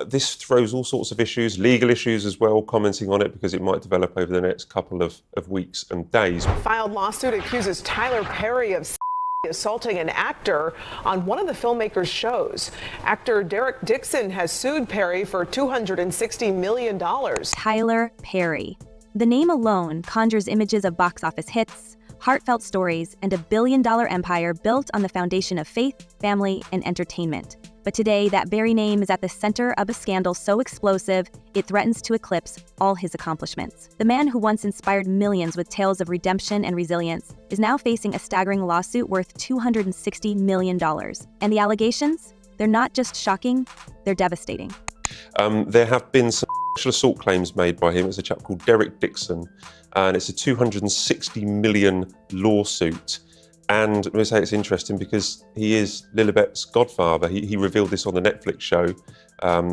This throws all sorts of issues, legal issues as well, commenting on it because it might develop over the next couple of weeks and days. Filed lawsuit accuses Tyler Perry of assaulting an actor on one of the filmmaker's shows. Actor Derek Dixon has sued Perry for $260 million. Tyler Perry. The name alone conjures images of box office hits, heartfelt stories, and a billion-dollar empire built on the foundation of faith, family, and entertainment. But today, that very name is at the center of a scandal so explosive, it threatens to eclipse all his accomplishments. The man who once inspired millions with tales of redemption and resilience is now facing a staggering lawsuit worth $260 million. And the allegations? They're not just shocking, they're devastating. There have been some sexual assault claims made by him. It's a chap called Derek Dixon, and it's a $260 million lawsuit. And I'm going to say it's interesting because he is Lilibet's godfather. He revealed this on the Netflix show.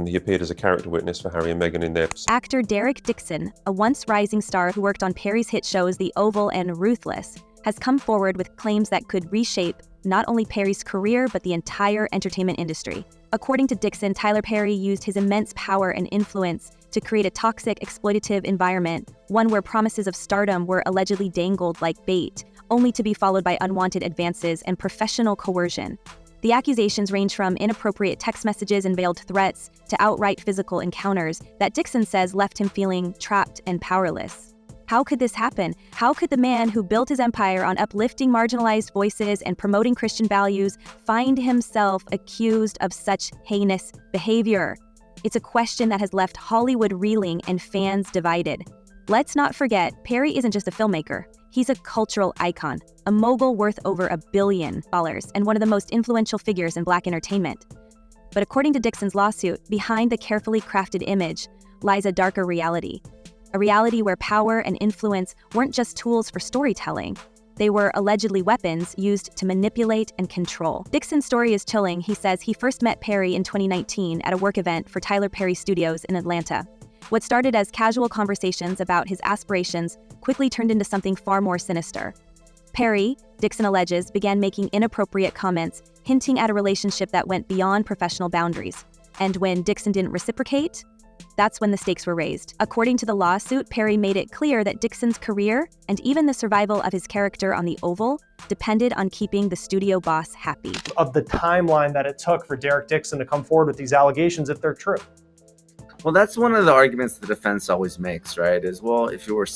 He appeared as a character witness for Harry and Meghan in their... Actor Derek Dixon, a once rising star who worked on Perry's hit shows The Oval and Ruthless, has come forward with claims that could reshape not only Perry's career, but the entire entertainment industry. According to Dixon, Tyler Perry used his immense power and influence to create a toxic, exploitative environment, one where promises of stardom were allegedly dangled like bait, only to be followed by unwanted advances and professional coercion. The accusations range from inappropriate text messages and veiled threats to outright physical encounters that Dixon says left him feeling trapped and powerless. How could this happen? How could the man who built his empire on uplifting marginalized voices and promoting Christian values find himself accused of such heinous behavior? It's a question that has left Hollywood reeling and fans divided. Let's not forget, Perry isn't just a filmmaker. He's a cultural icon, a mogul worth over $1 billion, and one of the most influential figures in Black entertainment. But according to Dixon's lawsuit, behind the carefully crafted image lies a darker reality. A reality where power and influence weren't just tools for storytelling. They were allegedly weapons used to manipulate and control. Dixon's story is chilling. He says he first met Perry in 2019 at a work event for Tyler Perry Studios in Atlanta. What started as casual conversations about his aspirations quickly turned into something far more sinister. Perry, Dixon alleges, began making inappropriate comments, hinting at a relationship that went beyond professional boundaries. And when Dixon didn't reciprocate, that's when the stakes were raised. According to the lawsuit, Perry made it clear that Dixon's career, and even the survival of his character on The Oval, depended on keeping the studio boss happy. Of the timeline that it took for Derek Dixon to come forward with these allegations, if they're true. Well, that's one of the arguments the defense always makes, right? Is, well, if you were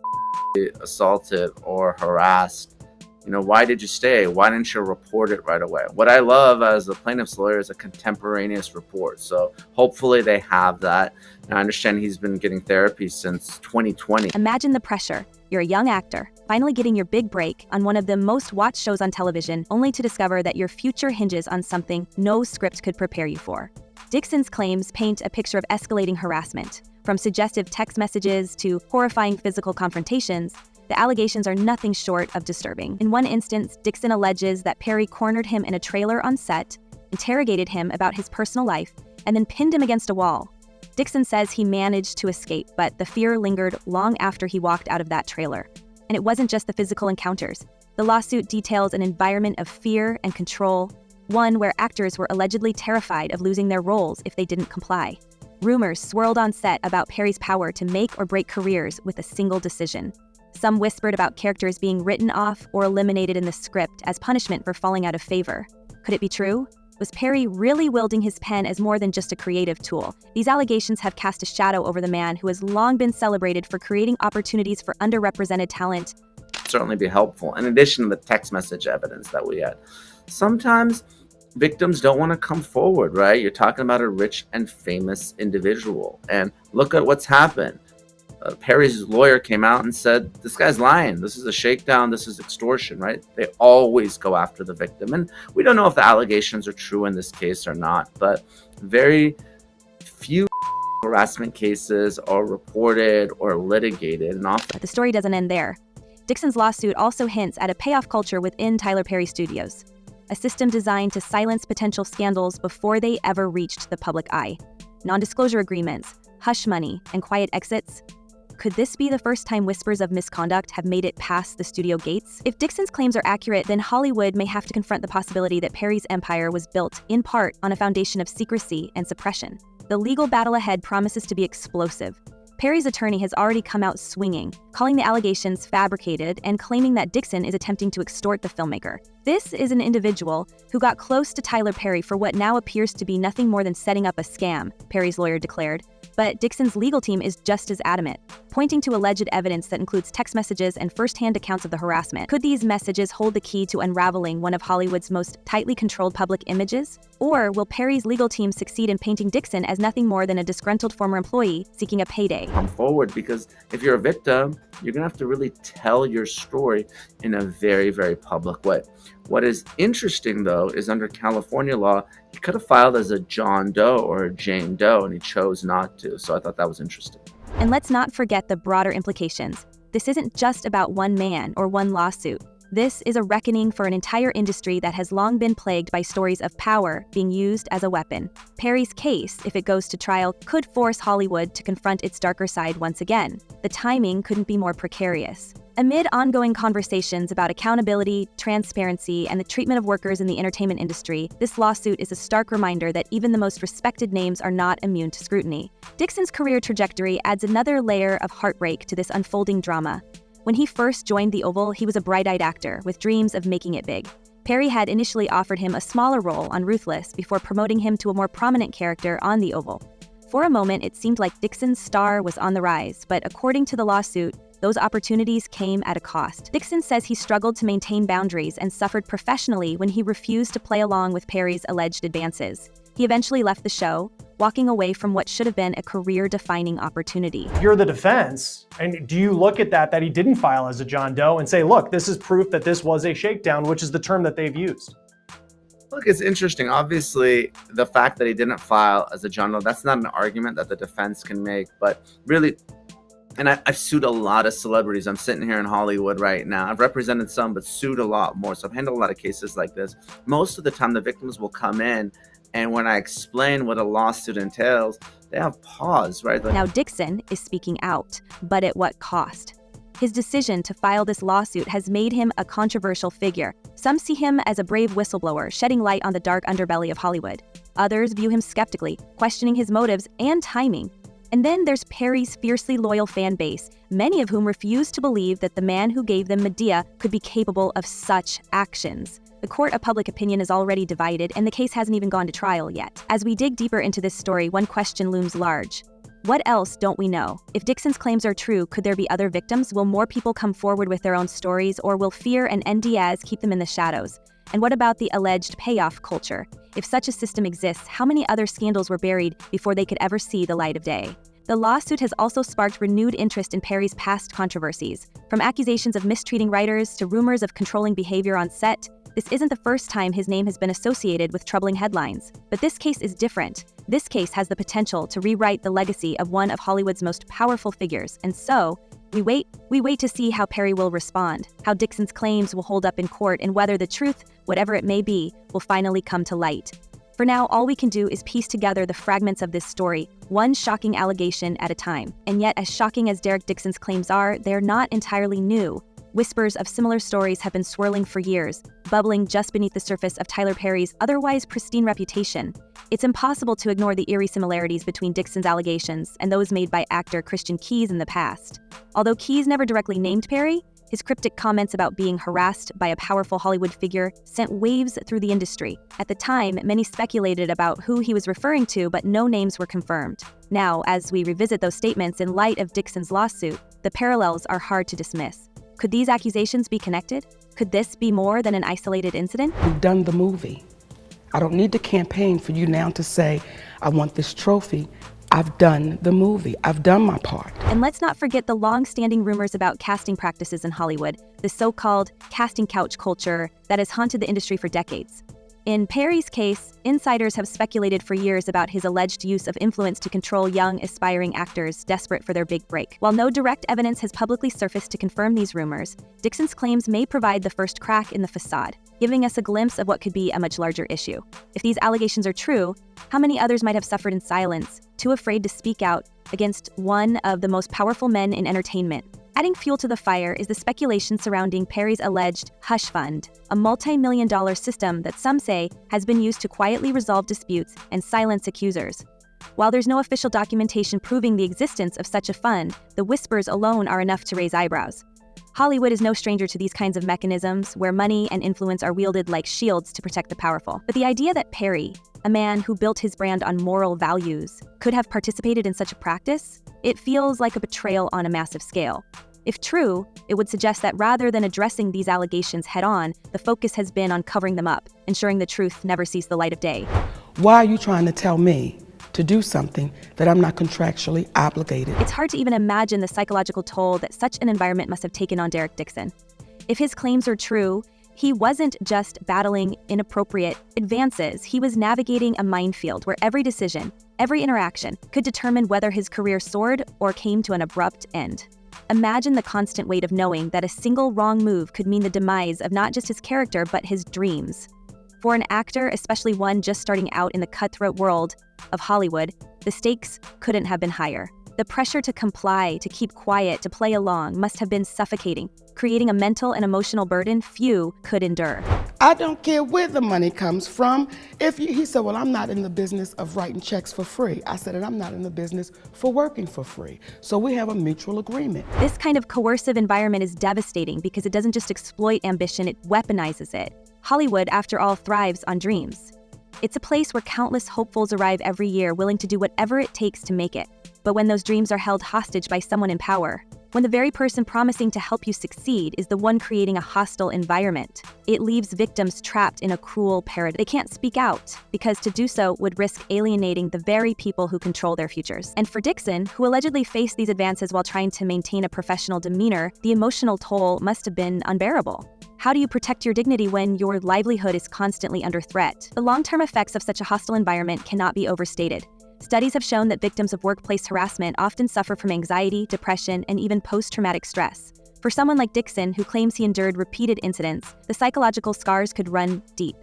assaulted or harassed, why did you stay? Why didn't you report it right away? What I love as a plaintiff's lawyer is a contemporaneous report. So hopefully they have that. And I understand he's been getting therapy since 2020. Imagine the pressure. You're a young actor, finally getting your big break on one of the most watched shows on television, only to discover that your future hinges on something no script could prepare you for. Dixon's claims paint a picture of escalating harassment. From suggestive text messages to horrifying physical confrontations, the allegations are nothing short of disturbing. In one instance, Dixon alleges that Perry cornered him in a trailer on set, interrogated him about his personal life, and then pinned him against a wall. Dixon says he managed to escape, but the fear lingered long after he walked out of that trailer. And it wasn't just the physical encounters. The lawsuit details an environment of fear and control, one where actors were allegedly terrified of losing their roles if they didn't comply. Rumors swirled on set about Perry's power to make or break careers with a single decision. Some whispered about characters being written off or eliminated in the script as punishment for falling out of favor. Could it be true? Was Perry really wielding his pen as more than just a creative tool? These allegations have cast a shadow over the man who has long been celebrated for creating opportunities for underrepresented talent. Certainly be helpful, in addition to the text message evidence that we had. Sometimes victims don't want to come forward, right? You're talking about a rich and famous individual, and look at what's happened. Perry's lawyer came out and said, this guy's lying. This is a shakedown. This is extortion, right? They always go after the victim. And we don't know if the allegations are true in this case or not, but very few harassment cases are reported or litigated. And often the story doesn't end there. Dixon's lawsuit also hints at a payoff culture within Tyler Perry Studios, a system designed to silence potential scandals before they ever reached the public eye. Non-disclosure agreements, hush money, and quiet exits. Could this be the first time whispers of misconduct have made it past the studio gates? If Dixon's claims are accurate, then Hollywood may have to confront the possibility that Perry's empire was built, in part, on a foundation of secrecy and suppression. The legal battle ahead promises to be explosive. Perry's attorney has already come out swinging, calling the allegations fabricated and claiming that Dixon is attempting to extort the filmmaker. This is an individual who got close to Tyler Perry for what now appears to be nothing more than setting up a scam, Perry's lawyer declared. But Dixon's legal team is just as adamant, pointing to alleged evidence that includes text messages and first-hand accounts of the harassment. Could these messages hold the key to unraveling one of Hollywood's most tightly controlled public images? Or will Perry's legal team succeed in painting Dixon as nothing more than a disgruntled former employee seeking a payday? Come forward, because if you're a victim, you're gonna have to really tell your story in a very, very public way. What is interesting, though, is under California law, he could have filed as a John Doe or a Jane Doe, and he chose not to. So I thought that was interesting. And let's not forget the broader implications. This isn't just about one man or one lawsuit. This is a reckoning for an entire industry that has long been plagued by stories of power being used as a weapon. Perry's case, if it goes to trial, could force Hollywood to confront its darker side once again. The timing couldn't be more precarious. Amid ongoing conversations about accountability, transparency, and the treatment of workers in the entertainment industry, this lawsuit is a stark reminder that even the most respected names are not immune to scrutiny. Dixon's career trajectory adds another layer of heartbreak to this unfolding drama. When he first joined the Oval, he was a bright-eyed actor with dreams of making it big. Perry had initially offered him a smaller role on Ruthless before promoting him to a more prominent character on the Oval. For a moment, it seemed like Dixon's star was on the rise, but according to the lawsuit, those opportunities came at a cost. Dixon says he struggled to maintain boundaries and suffered professionally when he refused to play along with Perry's alleged advances. He eventually left the show, walking away from what should have been a career-defining opportunity. You're the defense, and do you look at that he didn't file as a John Doe and say, look, this is proof that this was a shakedown, which is the term that they've used? Look, it's interesting. Obviously, the fact that he didn't file as a John Doe, that's not an argument that the defense can make, but really, and I've sued a lot of celebrities. I'm sitting here in Hollywood right now. I've represented some, but sued a lot more. So I've handled a lot of cases like this. Most of the time, the victims will come in, and when I explain what a lawsuit entails, they have pause, right? Now Dixon is speaking out, but at what cost? His decision to file this lawsuit has made him a controversial figure. Some see him as a brave whistleblower, shedding light on the dark underbelly of Hollywood. Others view him skeptically, questioning his motives and timing. And then there's Perry's fiercely loyal fan base, many of whom refuse to believe that the man who gave them Medea could be capable of such actions. The court of public opinion is already divided, and the case hasn't even gone to trial yet. As we dig deeper into this story, one question looms large. What else don't we know? If Dixon's claims are true, could there be other victims? Will more people come forward with their own stories, or will fear and NDAs keep them in the shadows? And what about the alleged payoff culture? If such a system exists, how many other scandals were buried before they could ever see the light of day? The lawsuit has also sparked renewed interest in Perry's past controversies. From accusations of mistreating writers to rumors of controlling behavior on set, this isn't the first time his name has been associated with troubling headlines. But this case is different. This case has the potential to rewrite the legacy of one of Hollywood's most powerful figures. And so, we wait to see how Perry will respond, how Dixon's claims will hold up in court, and whether the truth, whatever it may be, will finally come to light. For now, all we can do is piece together the fragments of this story, one shocking allegation at a time. And yet, as shocking as Derek Dixon's claims are, they're not entirely new. Whispers of similar stories have been swirling for years, bubbling just beneath the surface of Tyler Perry's otherwise pristine reputation. It's impossible to ignore the eerie similarities between Dixon's allegations and those made by actor Christian Keyes in the past. Although Keyes never directly named Perry, his cryptic comments about being harassed by a powerful Hollywood figure sent waves through the industry. At the time, many speculated about who he was referring to, but no names were confirmed. Now, as we revisit those statements in light of Dixon's lawsuit, the parallels are hard to dismiss. Could these accusations be connected? Could this be more than an isolated incident? We've done the movie. I don't need to campaign for you now to say, I want this trophy. I've done the movie. I've done my part. And let's not forget the long-standing rumors about casting practices in Hollywood, the so-called casting couch culture that has haunted the industry for decades. In Perry's case, insiders have speculated for years about his alleged use of influence to control young, aspiring actors desperate for their big break. While no direct evidence has publicly surfaced to confirm these rumors, Dixon's claims may provide the first crack in the facade, giving us a glimpse of what could be a much larger issue. If these allegations are true, how many others might have suffered in silence, too afraid to speak out against one of the most powerful men in entertainment? Adding fuel to the fire is the speculation surrounding Perry's alleged hush fund, a multi-million-dollar system that some say has been used to quietly resolve disputes and silence accusers. While there's no official documentation proving the existence of such a fund, the whispers alone are enough to raise eyebrows. Hollywood is no stranger to these kinds of mechanisms where money and influence are wielded like shields to protect the powerful. But the idea that Perry, a man who built his brand on moral values, could have participated in such a practice, it feels like a betrayal on a massive scale. If true, it would suggest that rather than addressing these allegations head-on, the focus has been on covering them up, ensuring the truth never sees the light of day. Why are you trying to tell me to do something that I'm not contractually obligated? It's hard to even imagine the psychological toll that such an environment must have taken on Derek Dixon. If his claims are true, he wasn't just battling inappropriate advances, he was navigating a minefield where every decision, every interaction, could determine whether his career soared or came to an abrupt end. Imagine the constant weight of knowing that a single wrong move could mean the demise of not just his character, but his dreams. For an actor, especially one just starting out in the cutthroat world of Hollywood, the stakes couldn't have been higher. The pressure to comply, to keep quiet, to play along must have been suffocating, creating a mental and emotional burden few could endure. I don't care where the money comes from. He said, well, I'm not in the business of writing checks for free. I said, and I'm not in the business for working for free. So we have a mutual agreement. This kind of coercive environment is devastating because it doesn't just exploit ambition, it weaponizes it. Hollywood, after all, thrives on dreams. It's a place where countless hopefuls arrive every year willing to do whatever it takes to make it. But when those dreams are held hostage by someone in power, when the very person promising to help you succeed is the one creating a hostile environment, it leaves victims trapped in a cruel paradox. They can't speak out, because to do so would risk alienating the very people who control their futures. And for Dixon, who allegedly faced these advances while trying to maintain a professional demeanor, the emotional toll must have been unbearable. How do you protect your dignity when your livelihood is constantly under threat? The long-term effects of such a hostile environment cannot be overstated. Studies have shown that victims of workplace harassment often suffer from anxiety, depression, and even post-traumatic stress. For someone like Dixon, who claims he endured repeated incidents, the psychological scars could run deep.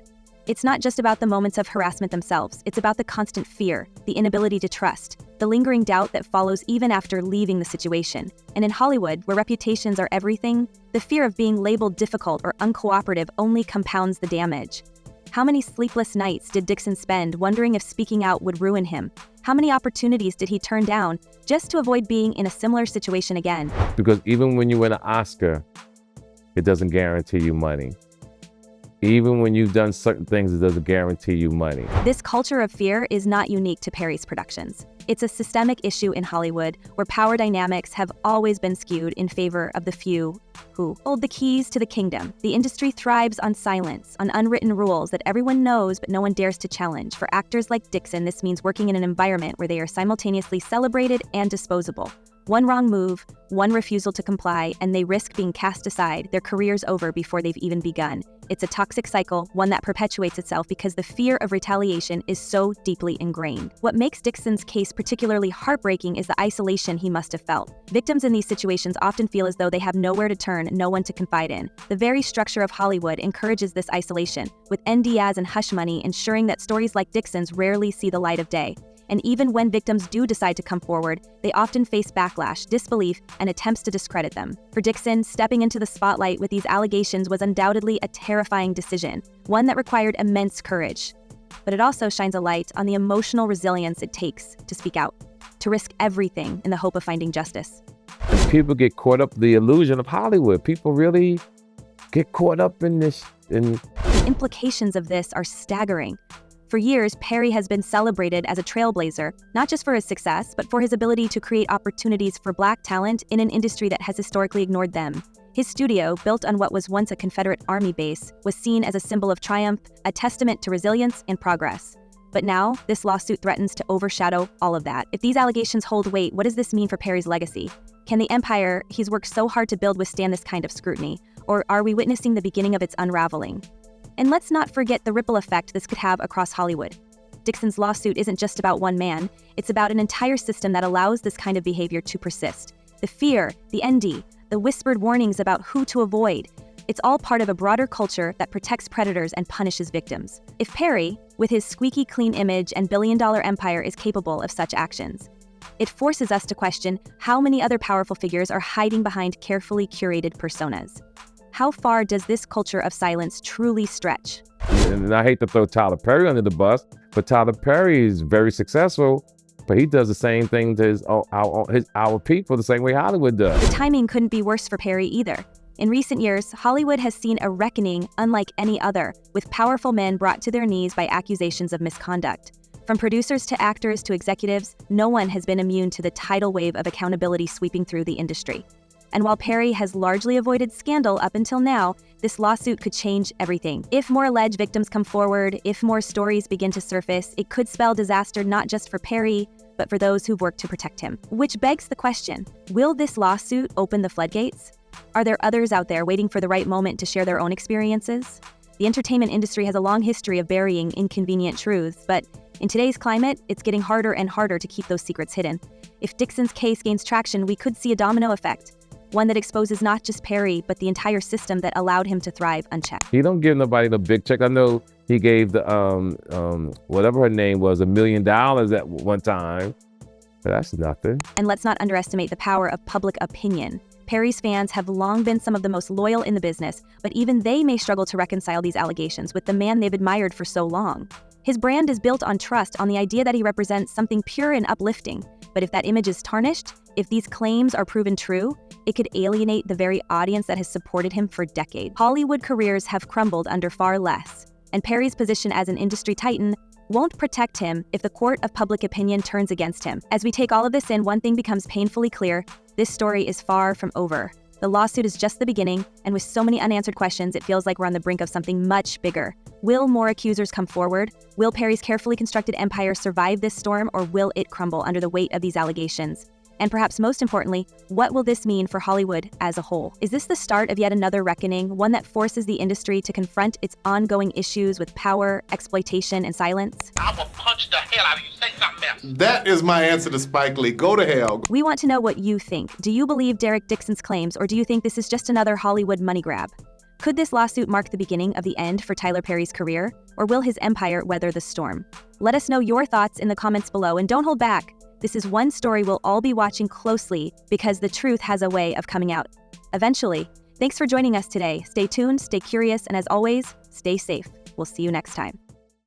It's not just about the moments of harassment themselves, it's about the constant fear, the inability to trust, the lingering doubt that follows even after leaving the situation. And in Hollywood, where reputations are everything, the fear of being labeled difficult or uncooperative only compounds the damage. How many sleepless nights did Dixon spend wondering if speaking out would ruin him? How many opportunities did he turn down just to avoid being in a similar situation again? Because even when you win an Oscar, it doesn't guarantee you money. Even when you've done certain things, it doesn't guarantee you money. This culture of fear is not unique to Perry's productions. It's a systemic issue in Hollywood where power dynamics have always been skewed in favor of the few who hold the keys to the kingdom. The industry thrives on silence, on unwritten rules that everyone knows but no one dares to challenge. For actors like Dixon, this means working in an environment where they are simultaneously celebrated and disposable. One wrong move, one refusal to comply, and they risk being cast aside, their careers over before they've even begun. It's a toxic cycle, one that perpetuates itself because the fear of retaliation is so deeply ingrained. What makes Dixon's case particularly heartbreaking is the isolation he must have felt. Victims in these situations often feel as though they have nowhere to turn, no one to confide in. The very structure of Hollywood encourages this isolation, with NDAs and hush money ensuring that stories like Dixon's rarely see the light of day. And even when victims do decide to come forward, they often face backlash, disbelief, and attempts to discredit them. For Dixon, stepping into the spotlight with these allegations was undoubtedly a terrifying decision, one that required immense courage. But it also shines a light on the emotional resilience it takes to speak out, to risk everything in the hope of finding justice. And people get caught up in the illusion of Hollywood. People really get caught up in this. The implications of this are staggering. For years, Perry has been celebrated as a trailblazer, not just for his success, but for his ability to create opportunities for Black talent in an industry that has historically ignored them. His studio, built on what was once a Confederate Army base, was seen as a symbol of triumph, a testament to resilience and progress. But now, this lawsuit threatens to overshadow all of that. If these allegations hold weight, what does this mean for Perry's legacy? Can the empire he's worked so hard to build withstand this kind of scrutiny? Or are we witnessing the beginning of its unraveling? And let's not forget the ripple effect this could have across Hollywood. Dixon's lawsuit isn't just about one man, it's about an entire system that allows this kind of behavior to persist. The fear, the ND, the whispered warnings about who to avoid, it's all part of a broader culture that protects predators and punishes victims. If Perry, with his squeaky clean image and billion-dollar empire, is capable of such actions, it forces us to question how many other powerful figures are hiding behind carefully curated personas. How far does this culture of silence truly stretch? And I hate to throw Tyler Perry under the bus, but Tyler Perry is very successful But he does the same thing to our people the same way Hollywood does. The timing couldn't be worse for Perry either. In recent years, Hollywood has seen a reckoning unlike any other, with powerful men brought to their knees by accusations of misconduct. From producers to actors to executives, no one has been immune to the tidal wave of accountability sweeping through the industry. And while Perry has largely avoided scandal up until now, this lawsuit could change everything. If more alleged victims come forward, if more stories begin to surface, it could spell disaster not just for Perry, but for those who've worked to protect him. Which begs the question, will this lawsuit open the floodgates? Are there others out there waiting for the right moment to share their own experiences? The entertainment industry has a long history of burying inconvenient truths, but in today's climate, it's getting harder and harder to keep those secrets hidden. If Dixon's case gains traction, we could see a domino effect, one that exposes not just Perry, but the entire system that allowed him to thrive unchecked. He don't give nobody the big check. I know he gave the, whatever her name was, $1 million at one time, but that's nothing. And let's not underestimate the power of public opinion. Perry's fans have long been some of the most loyal in the business, but even they may struggle to reconcile these allegations with the man they've admired for so long. His brand is built on trust, on the idea that he represents something pure and uplifting. But if that image is tarnished, if these claims are proven true, it could alienate the very audience that has supported him for decades. Hollywood careers have crumbled under far less, and Perry's position as an industry titan won't protect him if the court of public opinion turns against him. As we take all of this in, one thing becomes painfully clear: this story is far from over. The lawsuit is just the beginning, and with so many unanswered questions, it feels like we're on the brink of something much bigger. Will more accusers come forward? Will Perry's carefully constructed empire survive this storm, or will it crumble under the weight of these allegations? And perhaps most importantly, what will this mean for Hollywood as a whole? Is this the start of yet another reckoning, one that forces the industry to confront its ongoing issues with power, exploitation, and silence? I will punch the hell out of you. Say something else. That is my answer to Spike Lee. Go to hell. We want to know what you think. Do you believe Derek Dixon's claims, or do you think this is just another Hollywood money grab? Could this lawsuit mark the beginning of the end for Tyler Perry's career, or will his empire weather the storm? Let us know your thoughts in the comments below, and don't hold back. This is one story we'll all be watching closely because the truth has a way of coming out eventually. Thanks for joining us today. Stay tuned, stay curious, and as always, stay safe. We'll see you next time.